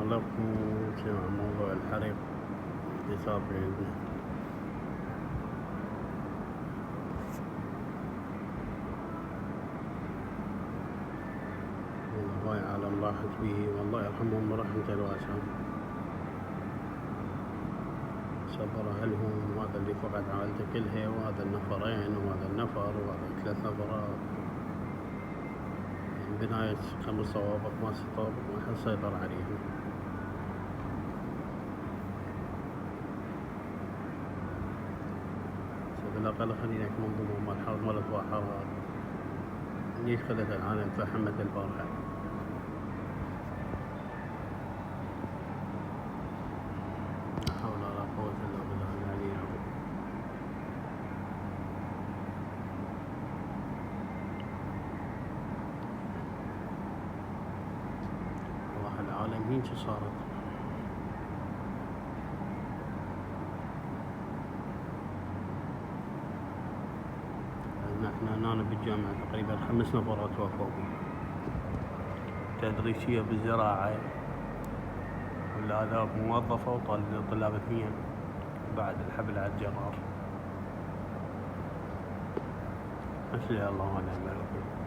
لكم سمع موضوع الحريق اللي صار عندنا. هواي عالم راحت به، والله يرحمهم ورحمة الواسعة. صبر أهلهم، وهذا اللي فقد عائلته كلها، وهذا النفرين وهذا النفر وهذا 3 نفرات. بناية 5 طوابق ما 6 طوابق ما حد سيطر عليهم. بالأقل خلينا منظومة مال الحرب مالت واحرات ليش خلت العالم فحمة البارحة. لا حول ولا قوة إلا بالله العلي العظيم. والله العالم هيك صارت. احنا هنا بالجامعة تقريبا 5 نفرات توفوا تدريسية بالزراعة، والآلاف موظفة وطلاب 2 بعد الحبل على الجرار. أسأل الله ونعم الوكيل.